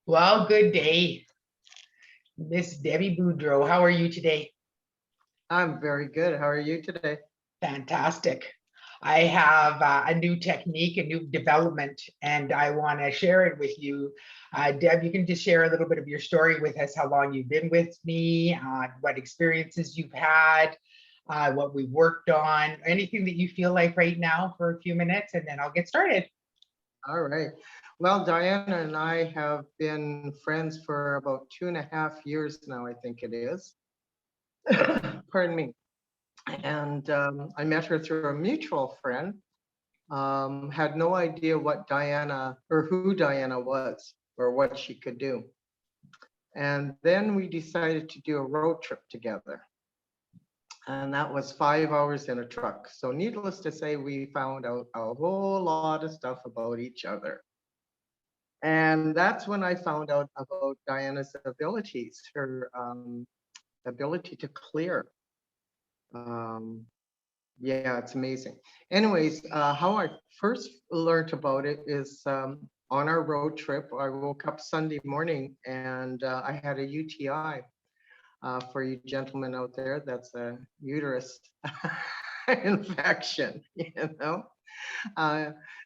Well, good day, Miss Debbie Boudreau. How are you today? I'm very good. How are you today? Fantastic. I have a new technique, a new development, and I want to share it with you. Deb, you can just share a little bit of your story with us, how long you've been with me, what experiences you've had, what we worked on, anything that you feel like right now for a few minutes, and then I'll get started. All right. Well, Diana and I have been friends for about 2.5 years now, I think it is. Pardon me. And I met her through a mutual friend. Had no idea what Diana or who Diana was or what she could do. And then we decided to do a road trip together. And that was 5 hours in a truck. So needless to say, we found out a whole lot of stuff about each other. And that's when I found out about Diana's abilities, her ability to clear. Um, yeah, it's amazing. Anyways, how I first learned about it is on our road trip. I woke up Sunday morning and I had a UTI. For you gentlemen out there, that's a uterus infection, you know.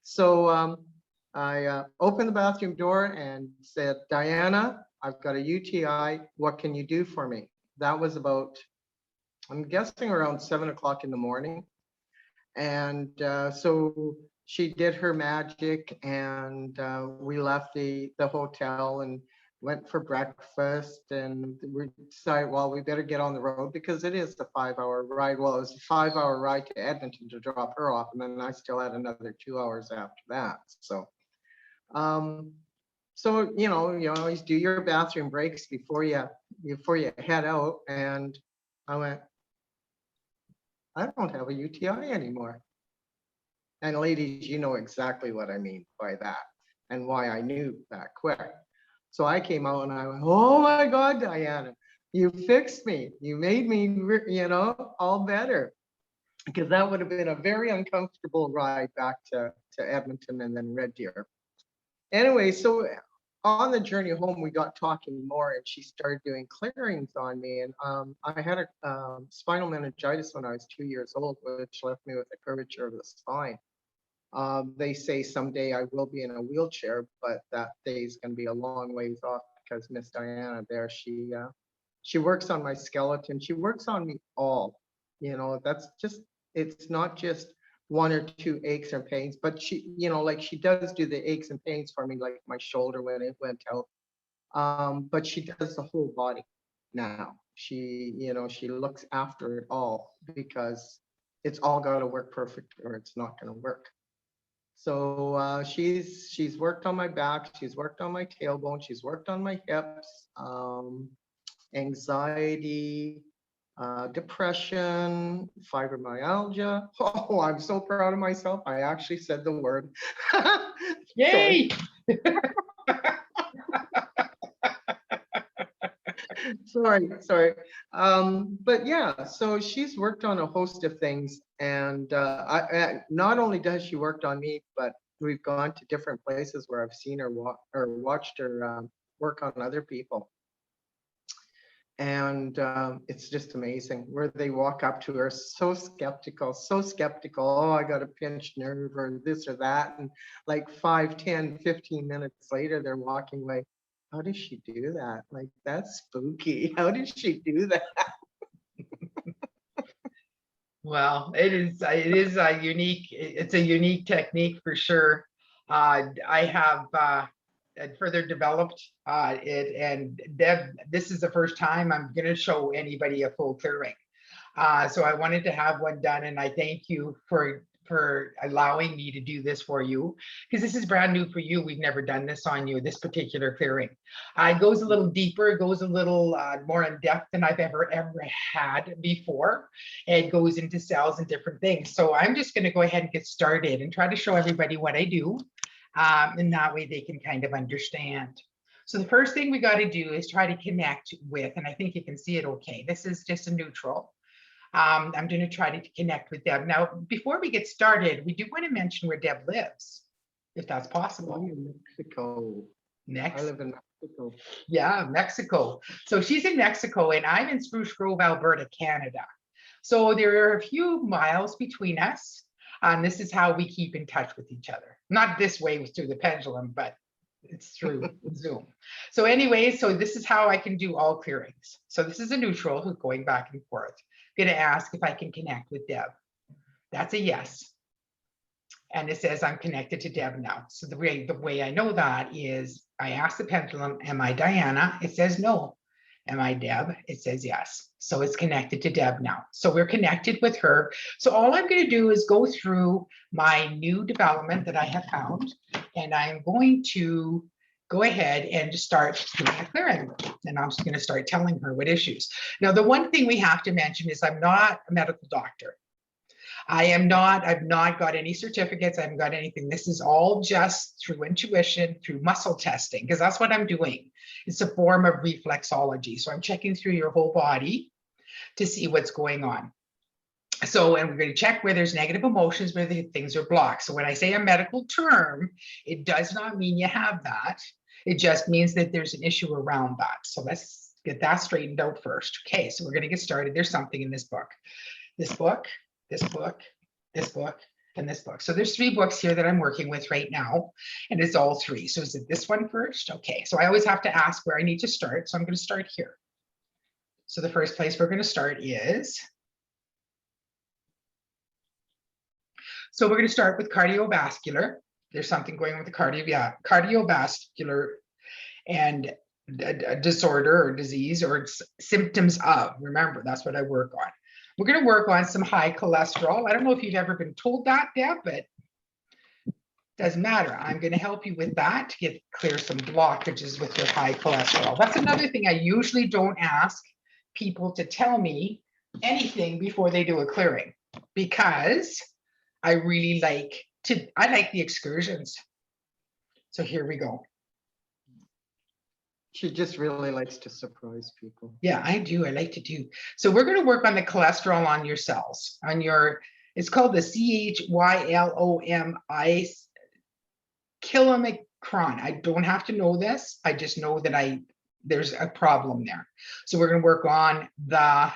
So I opened the bathroom door and said, Diana, I've got a UTI. What can you do for me? That was about, I'm guessing around 7 o'clock in the morning. And so she did her magic and we left the hotel and went for breakfast, and we decided, well, we better get on the road because it is a 5-hour ride. Well, it was a 5-hour ride to Edmonton to drop her off, and then I still had another 2 hours after that. So, you always do your bathroom breaks before you head out. And I went, I don't have a UTI anymore. And ladies, you know exactly what I mean by that and why I knew that quick. So I came out and I went, oh my God, Diana, you fixed me. You made me, all better. Because that would have been a very uncomfortable ride back to Edmonton and then Red Deer. Anyway, so on the journey home, we got talking more and she started doing clearings on me. And I had a spinal meningitis when I was 2 years old, which left me with a curvature of the spine. They say someday I will be in a wheelchair, but that day is going to be a long ways off because Miss Diana there, she works on my skeleton. She works on me all, that's just, it's not just one or two aches or pains, but she, like she does do the aches and pains for me, like my shoulder when it went out. But she does the whole body now. She looks after it all because it's all got to work perfect or it's not going to work. So she's worked on my back, she's worked on my tailbone, she's worked on my hips, anxiety, depression, fibromyalgia. Oh, I'm so proud of myself. I actually said the word. Yay! Sorry. But yeah, so she's worked on a host of things, and I not only does she worked on me, but we've gone to different places where I've seen her watched her work on other people. And it's just amazing where they walk up to her so skeptical. Oh, I got a pinched nerve or this or that. And like 5, 10, 15 minutes later, they're walking like, how does she do that? Like, that's spooky. How did she do that? Well, it's a unique technique for sure. I have further developed it, and Deb, this is the first time I'm going to show anybody a full clearing. So I wanted to have one done, and I thank you for allowing me to do this for you, because this is brand new for you. We've never done this on you, this particular clearing. It goes a little deeper, it goes a little more in depth than I've ever had before. It goes into cells and different things. So I'm just going to go ahead and get started and try to show everybody what I do. And that way they can kind of understand. So the first thing we got to do is try to connect with, and I think you can see it okay. This is just a neutral. I'm going to try to connect with Deb. Now, before we get started, we do want to mention where Deb lives, if that's possible. I'm in Mexico. Next. I live in Mexico. Yeah, Mexico. So she's in Mexico and I'm in Spruce Grove, Alberta, Canada. So there are a few miles between us. And this is how we keep in touch with each other. Not this way through the pendulum, but it's through Zoom. So anyway, so this is how I can do all clearings. So this is a neutral who's going back and forth. I'm going to ask if I can connect with Deb. That's a yes. And it says I'm connected to Deb now. So the way I know that is I ask the pendulum, am I Diana? It says no. Am I Deb? It says yes. So it's connected to Deb now. So we're connected with her. So all I'm going to do is go through my new development that I have found, and I'm going to go ahead and just start doing a clearing. And I'm just going to start telling her what issues. Now, the one thing we have to mention is I'm not a medical doctor. I've not got any certificates. I haven't got anything. This is all just through intuition, through muscle testing, because that's what I'm doing. It's a form of reflexology. So I'm checking through your whole body to see what's going on. So, and we're going to check where there's negative emotions, where the things are blocked. So when I say a medical term, it does not mean you have that. It just means that there's an issue around that. So let's get that straightened out first. Okay, so we're going to get started. There's something in this book, this book, this book, this book, and this book. So there's 3 books here that I'm working with right now, and it's all 3. So is it this one first? Okay, so I always have to ask where I need to start. So I'm going to start here. So the first place we're going to start is, so we're going to start with cardiovascular. There's something going with the cardiovascular and a disorder or disease or symptoms of. Remember, that's what I work on. We're going to work on some high cholesterol. I don't know if you've ever been told that, Deb, but doesn't matter. I'm going to help you with that to clear some blockages with your high cholesterol. That's another thing I usually don't ask people to tell me anything before they do a clearing, because I really like the excursions. So here we go. She just really likes to surprise people. Yeah, I do. I like to do. So we're going to work on the cholesterol on your cells, on your, it's called the CHYLOMI kilomicron. I don't have to know this. I just know that there's a problem there. So we're going to work on the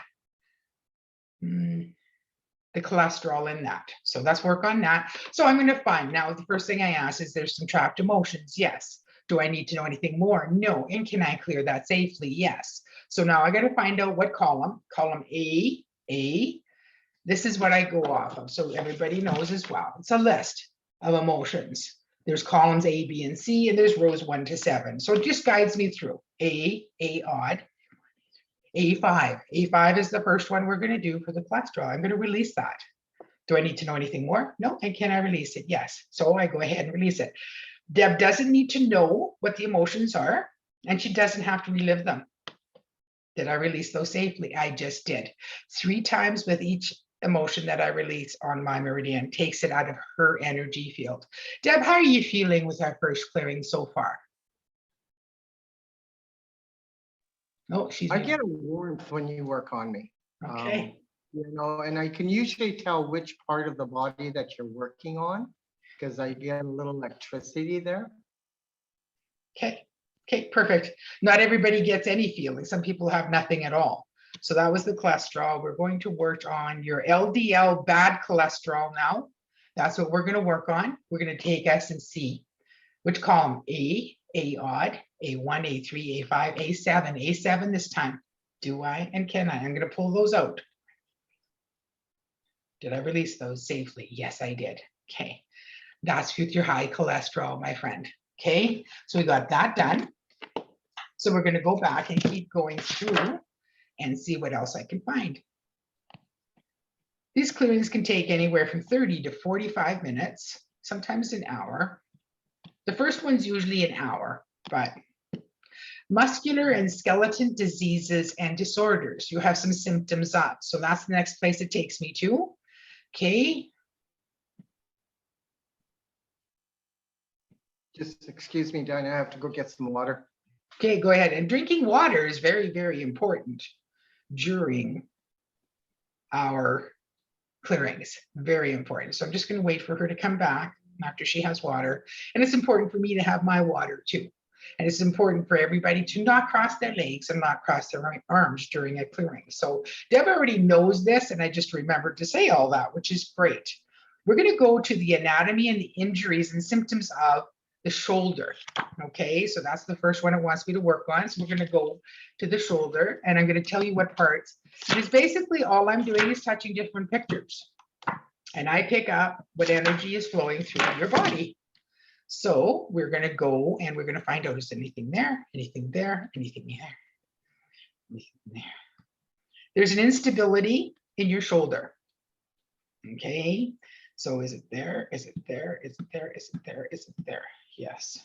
cholesterol in that. So let's work on that. So I'm going to find, now the first thing I ask is, there's some trapped emotions. Yes. Do I need to know anything more? No. And can I clear that safely? Yes. So now I got to find out what column A. This is what I go off of. So everybody knows as well. It's a list of emotions. There's columns A, B, and C, and there's rows 1 to 7. So it just guides me through A odd, A5. A5 is the first one we're going to do for the cholesterol. I'm going to release that. Do I need to know anything more? No. And can I release it? Yes. So I go ahead and release it. Deb doesn't need to know what the emotions are, and she doesn't have to relive them. Did I release those safely? I just did. 3 times with each emotion that I release on my meridian takes it out of her energy field. Deb, how are you feeling with our first clearing so far? Oh, I get a warmth when you work on me. Okay. And I can usually tell which part of the body that you're working on, because I get a little electricity there. Okay, perfect. Not everybody gets any feeling. Some people have nothing at all. So that was the cholesterol. We're going to work on your LDL bad cholesterol now. That's what we're going to work on. We're going to take S and C. Which column? A odd, A1, A3, A5, A7, A7 this time. Do I and can I? I'm going to pull those out. Did I release those safely? Yes, I did. Okay. That's with your high cholesterol, my friend. Okay, so we got that done. So we're going to go back and keep going through and see what else I can find. These clearings can take anywhere from 30 to 45 minutes, sometimes an hour. The first one's usually an hour, but muscular and skeleton diseases and disorders. You have some symptoms up. So that's the next place it takes me to. Okay. Just excuse me, Diana, I have to go get some water. Okay, go ahead. And drinking water is very, very important during our clearings. Very important. So I'm just going to wait for her to come back after she has water. And it's important for me to have my water too. And it's important for everybody to not cross their legs and not cross their arms during a clearing. So Deb already knows this, and I just remembered to say all that, which is great. We're going to go to the anatomy and the injuries and symptoms of the shoulder. Okay, so that's the first one it wants me to work on. So we're going to go to the shoulder, and I'm going to tell you what parts. Because basically all I'm doing is touching different pictures. And I pick up what energy is flowing through your body. So we're going to go and we're going to find out is anything there, anything there, anything there, anything there. There's an instability in your shoulder. Okay, so is it there? Is it there? Is it there? Is it there? Is it there? Yes,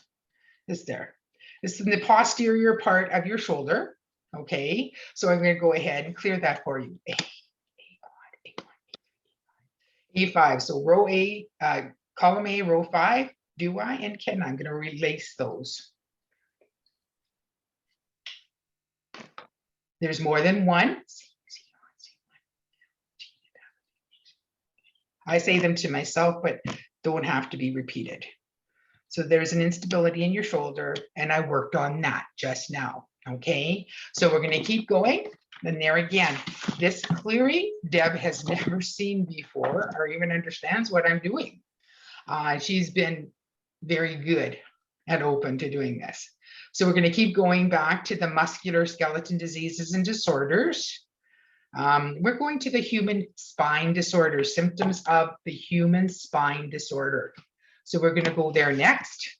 it's there. It's in the posterior part of your shoulder. Okay, so I'm going to go ahead and clear that for you. A5. So row A, column A, row 5. Do I and can I'm going to release those. There's more than one. I say them to myself, but don't have to be repeated. So there's an instability in your shoulder, and I worked on that just now. Okay, so we're going to keep going. And there again, this clearing Deb has never seen before or even understands what I'm doing. She's been very good and open to doing this. So we're going to keep going back to the muscular skeletal diseases and disorders. We're going to the human spine disorder, symptoms of the human spine disorder. So we're going to go there next.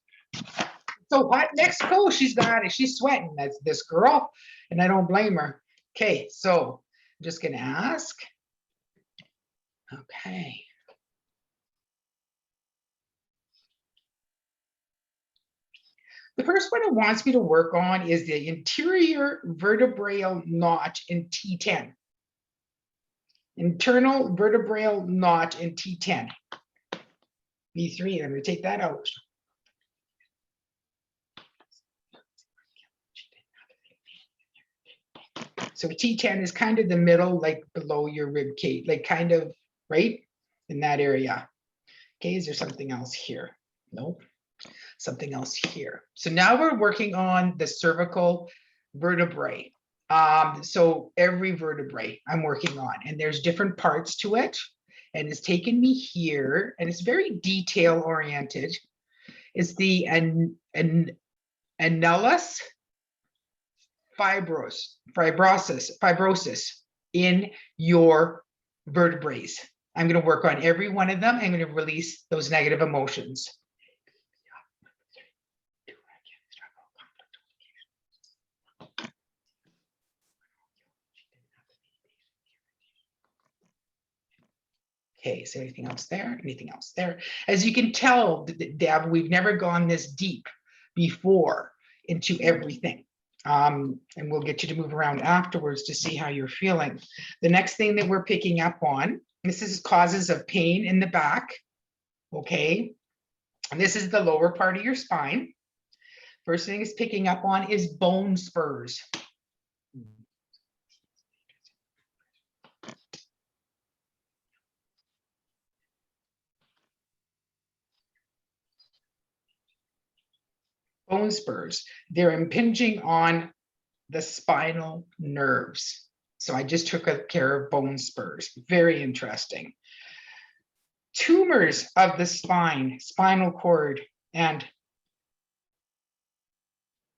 So what next? Go, she's got it. She's sweating. That's this girl, and I don't blame her. Okay, so I'm just going to ask. Okay. The first one it wants me to work on is the interior vertebral notch in T10. Internal vertebral notch in T10. B3, I'm going to take that out. So T10 is kind of the middle, like below your rib cage, like kind of right in that area. Okay, is there something else here? Nope. Something else here. So now we're working on the cervical vertebrae. So every vertebrae I'm working on, and there's different parts to it, and it's taken me here, and it's very detail oriented. It's the annulus fibrosis in your vertebrae. I'm going to work on every one of them. I'm going to release those negative emotions. Okay, is there anything else there? Anything else there? As you can tell, Deb, we've never gone this deep before into everything. And we'll get you to move around afterwards to see how you're feeling. The next thing that we're picking up on, this is causes of pain in the back. Okay, and this is the lower part of your spine. First thing it's picking up on is bone spurs. Bone spurs, they're impinging on the spinal nerves. So I just took care of bone spurs. Very interesting. Tumors of the spine, spinal cord, of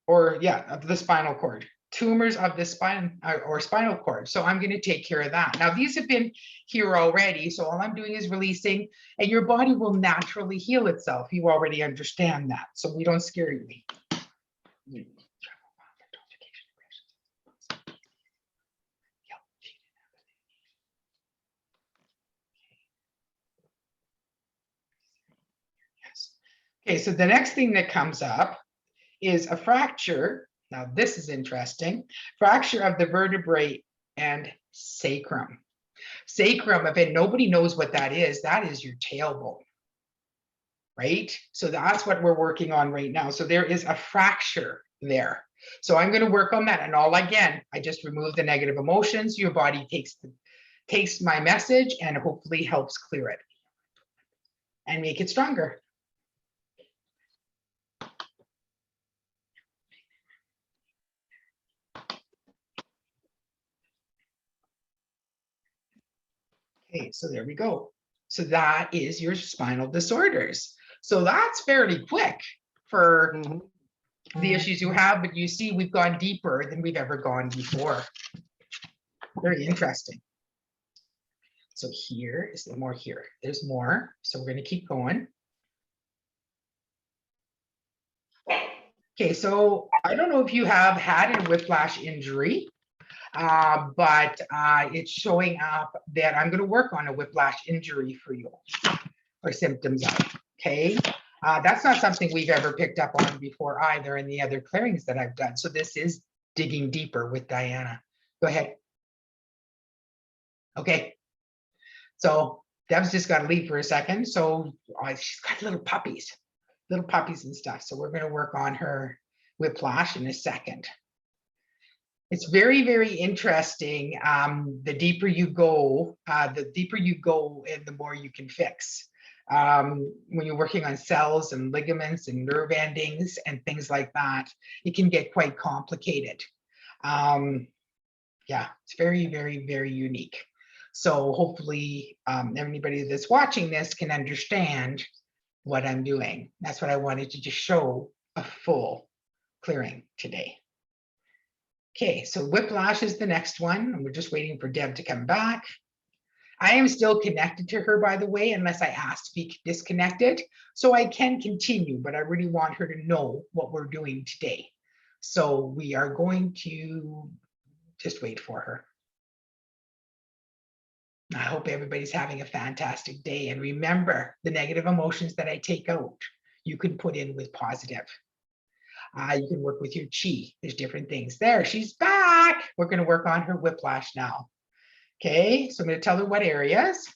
the spinal cord. Tumors of the spine or spinal cord. So I'm going to take care of that. Now, these have been here already. So all I'm doing is releasing, and your body will naturally heal itself. You already understand that. So we don't scare you. Okay, so the next thing that comes up is a fracture. Now this is interesting. Fracture of the vertebrae and sacrum. Sacrum, if nobody knows what that is your tailbone, right? So that's what we're working on right now. So there is a fracture there. So I'm going to work on that. And I just remove the negative emotions. Your body takes my message and hopefully helps clear it and make it stronger. Okay, so there we go. So that is your spinal disorders. So that's fairly quick for the issues you have, but you see we've gone deeper than we've ever gone before. Very interesting. So here is the more here. There's more. So we're going to keep going. Okay, so I don't know if you have had a whiplash injury, but it's showing up that I'm going to work on a whiplash injury for you, or symptoms of. Okay, that's not something we've ever picked up on before either in the other clearings that I've done. So this is digging deeper with Diana. Go ahead. Okay. So Deb's just got to leave for a second. So she's got little puppies and stuff. So we're going to work on her whiplash in a second. It's very, very interesting. The deeper you go and the more you can fix. When you're working on cells and ligaments and nerve endings and things like that, it can get quite complicated. Yeah, it's very, very, very unique. So hopefully anybody that's watching this can understand what I'm doing. That's what I wanted to just show a full clearing today. Okay, so whiplash is the next one, and we're just waiting for Deb to come back. I am still connected to her, by the way, unless I ask to be disconnected. So I can continue, but I really want her to know what we're doing today. So we are going to just wait for her. I hope everybody's having a fantastic day. And remember, the negative emotions that I take out, you can put in with positive. You can work with your chi. There's different things. There, she's back. We're going to work on her whiplash now. Okay, so I'm going to tell her what areas.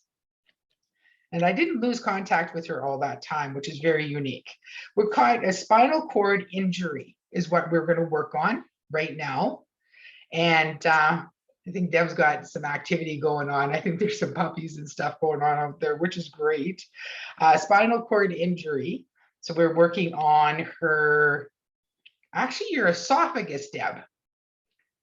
And I didn't lose contact with her all that time, which is very unique. We're called a spinal cord injury is what we're going to work on right now. And I think Deb's got some activity going on. I think there's some puppies and stuff going on out there, which is great. Spinal cord injury. So we're working on her, actually your esophagus, Deb.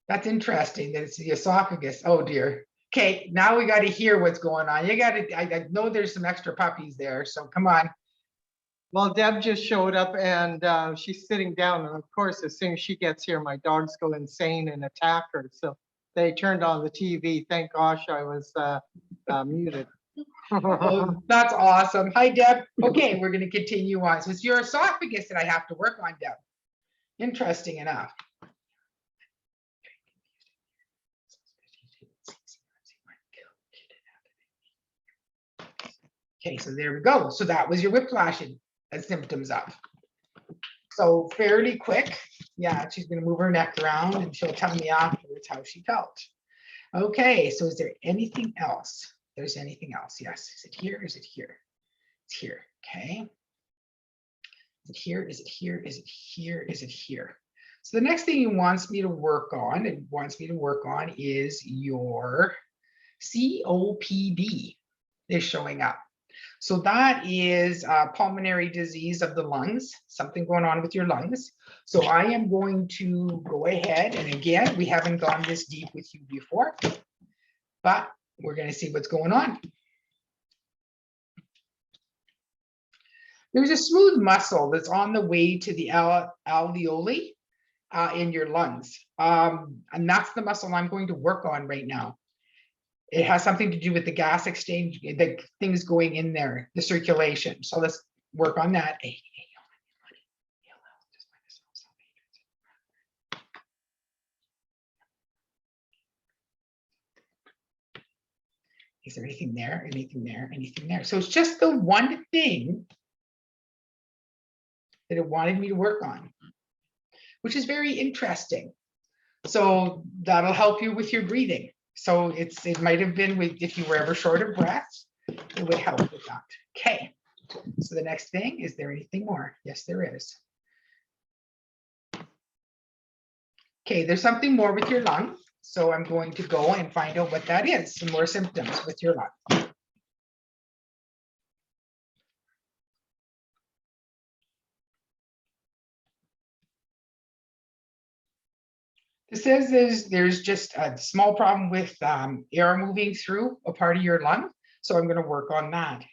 That's interesting that it's the esophagus. Oh dear. Okay, now we got to hear what's going on. You got to, I know there's some extra puppies there, so come on. Well, Deb just showed up and she's sitting down. And of course, as soon as she gets here, my dogs go insane and attack her. So they turned on the TV. Thank gosh I was muted. Oh, that's awesome. Hi, Deb. Okay, we're going to continue on. So it's your esophagus that I have to work on, Deb. Interesting enough. Okay, so there we go. So that was your whiplash symptoms of. So fairly quick. Yeah, she's going to move her neck around and she'll tell me afterwards how she felt. Okay, so is there anything else? There's anything else? Yes. Is it here? Is it here? It's here. Okay. Is it here? Is it here? Is it here? Is it here? So the next thing it wants me to work on, is your COPD is showing up. So that is pulmonary disease of the lungs, something going on with your lungs. So I am going to go ahead, and again, we haven't gone this deep with you before, but we're going to see what's going on. There's a smooth muscle that's on the way to the alveoli in your lungs. And that's the muscle I'm going to work on right now. It has something to do with the gas exchange, the things going in there, the circulation. So let's work on that. Is there anything there? Anything there? Anything there? So it's just the one thing that it wanted me to work on, which is very interesting. So that'll help you with your breathing. So it might have been with, if you were ever short of breath, it would help with that. Okay. So the next thing, is there anything more? Yes, there is. Okay, there's something more with your lung. So I'm going to go and find out what that is. Some more symptoms with your lung. This says there's just a small problem with air moving through a part of your lung. So I'm going to work on that.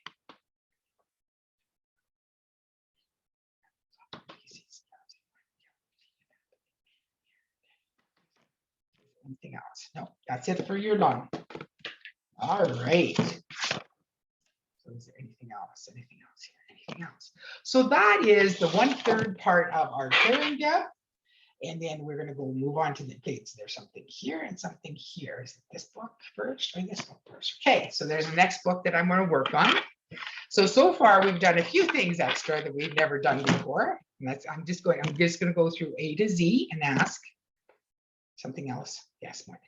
Anything else? No, that's it for your lung. All right. So is there anything else? Anything else here? Anything else? So that is the 1/3 part of our hearing depth. And then we're going to go move on to the dates. There's something here and something here. Is it this book first or this book first? Okay, so there's the next book that I'm going to work on. So far we've done a few things extra that we've never done before. And that's I'm just going to go through A to Z and ask something else. Yes, Mark.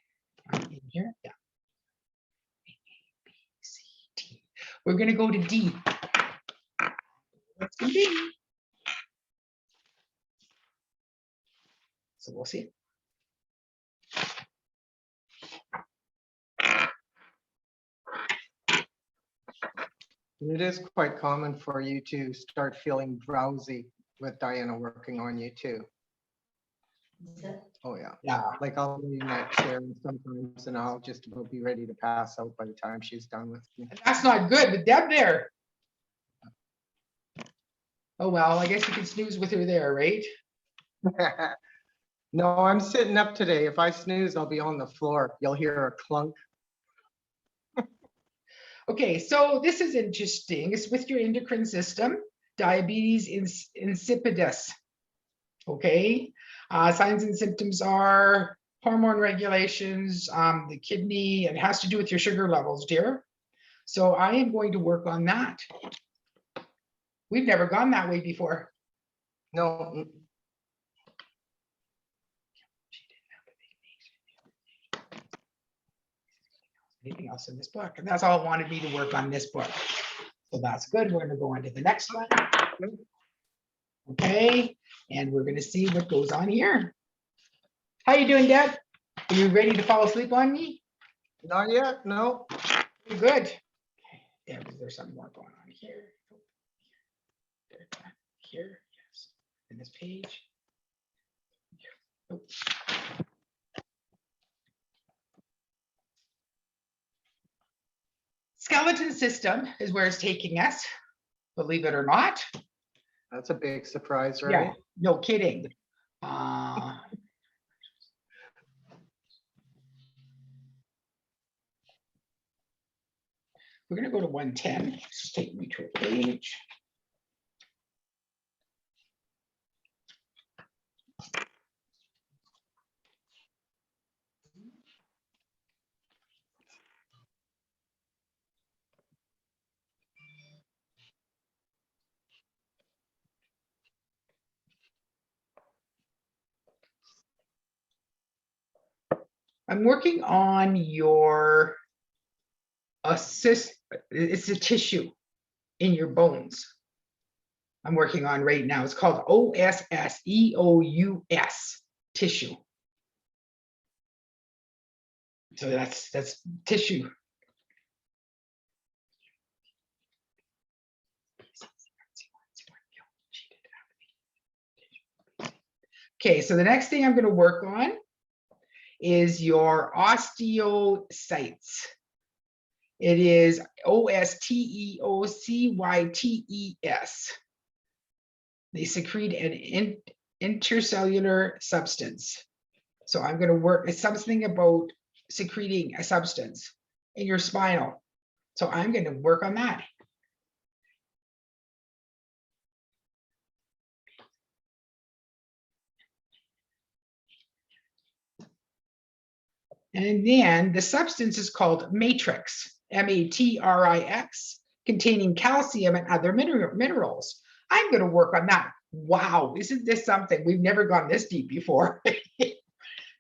In here, yeah. A, B, C, D. We're going to go to D. What's going to be? So we'll see. It is quite common for you to start feeling drowsy with Diana working on you too. Oh yeah. Yeah. Like I'll be in that chair sometimes and I'll just about be ready to pass out by the time she's done with me. That's not good, but Deb there. Oh, well, I guess you can snooze with her there, right? No, I'm sitting up today. If I snooze, I'll be on the floor. You'll hear a clunk. Okay, so this is interesting. It's with your endocrine system, diabetes insipidus. Okay, signs and symptoms are hormone regulations, the kidney. It has to do with your sugar levels, dear. So I am going to work on that. We've never gone that way before. No. Anything else in this book? And that's all it wanted me to work on this book. So that's good. We're going to go on to the next one. Okay, and we're going to see what goes on here. How you doing, Deb? Are you ready to fall asleep on me? Not yet, no. Good. Okay. There's something more going on here. Here, yes. In this page. Oh. Skeleton system is where it's taking us, believe it or not. That's a big surprise, right? Yeah, no kidding. We're going to go to 110. Just take me to a page. I'm working on your it's a tissue in your bones. I'm working on right now. It's called OSSEOUS tissue. So that's tissue. Okay, so the next thing I'm going to work on is your osteocytes. It is OSTEOCYTES. They secrete an intercellular substance. So I'm going to work, it's something about secreting a substance in your spinal. So I'm going to work on that. And then the substance is called matrix, MATRIX, containing calcium and other minerals. I'm going to work on that. Wow, isn't this something? We've never gone this deep before.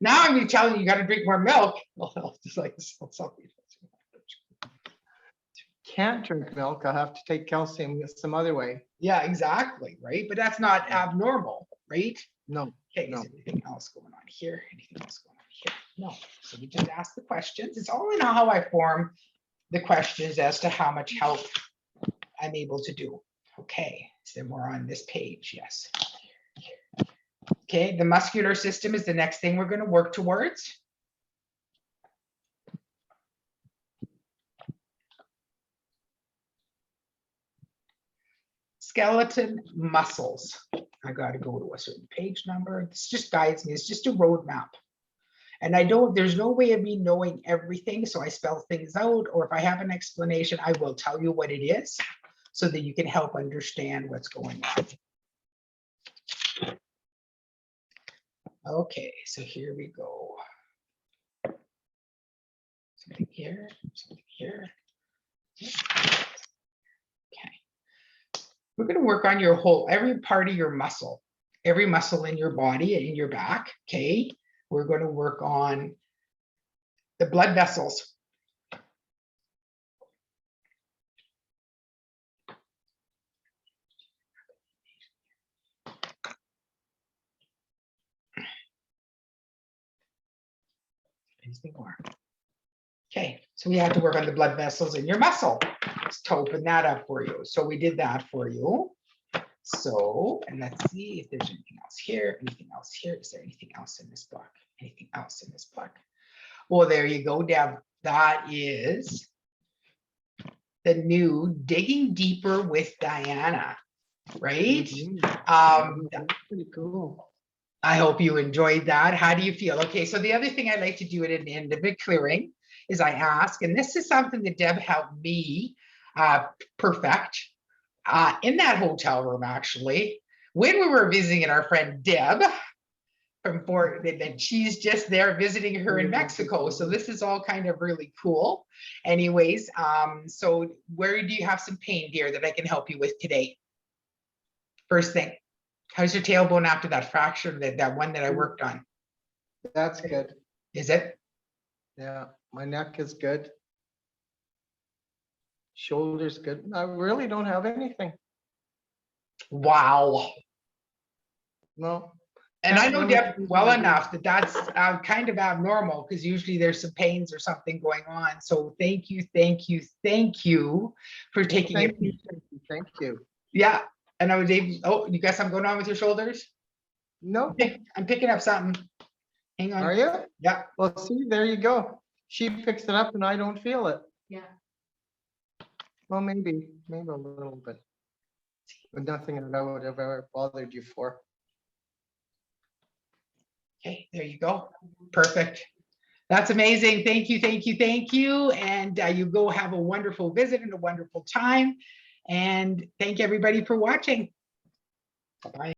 Now I'm going to tell you, you got to drink more milk. Well, just like something. Can't drink milk. I'll have to take calcium some other way. Yeah, exactly. Right. But that's not abnormal, right? No. Okay, No. is anything else going on here? Anything else going on here? No. So we just ask the questions. It's all in how I form the questions as to how much help I'm able to do. Okay, so then we're on this page. Yes. Okay, the muscular system is the next thing we're going to work towards. skeleton muscles. I got to go to a certain page number. This just guides me. It's just a roadmap. And there's no way of me knowing everything. So I spell things out, or if I have an explanation, I will tell you what it is so that you can help understand what's going on. Okay, so here we go. Something here, something here. Okay. We're going to work on every part of your muscle, every muscle in your body and in your back. Okay. We're going to work on the blood vessels. Anything more? Okay, so we have to work on the blood vessels in your muscle to open that up for you. So we did that for you. So, and let's see if there's anything else here, anything else here. Is there anything else in this book? Anything else in this book? Well, there you go, Deb. That is the new Digging Deeper with Diana, right? That's pretty cool. I hope you enjoyed that. How do you feel? Okay, so the other thing I like to do at an end of a clearing is I ask, and this is something that Deb helped me perfect in that hotel room, actually, when we were visiting our friend Deb from Fort, and she's just there visiting her in Mexico. So this is all kind of really cool. Anyways, so where do you have some pain, dear, that I can help you with today? First thing. How's your tailbone after that fracture, that one that I worked on? That's good. Is it? Yeah, my neck is good. Shoulders good. I really don't have anything. Wow. No. And I know Deb well enough that that's kind of abnormal, because usually there's some pains or something going on. So thank you for taking it. Thank you. Yeah. And I was able, oh, you got something going on with your shoulders? No. I'm picking up something. Hang on. Are you? Yeah. Well, see, there you go. She picks it up and I don't feel it. Yeah. Well, maybe a little bit, but nothing that I would have ever bothered you for. Okay, there you go. Perfect. That's amazing. Thank you. And you go have a wonderful visit and a wonderful time. And thank everybody for watching. Bye-bye.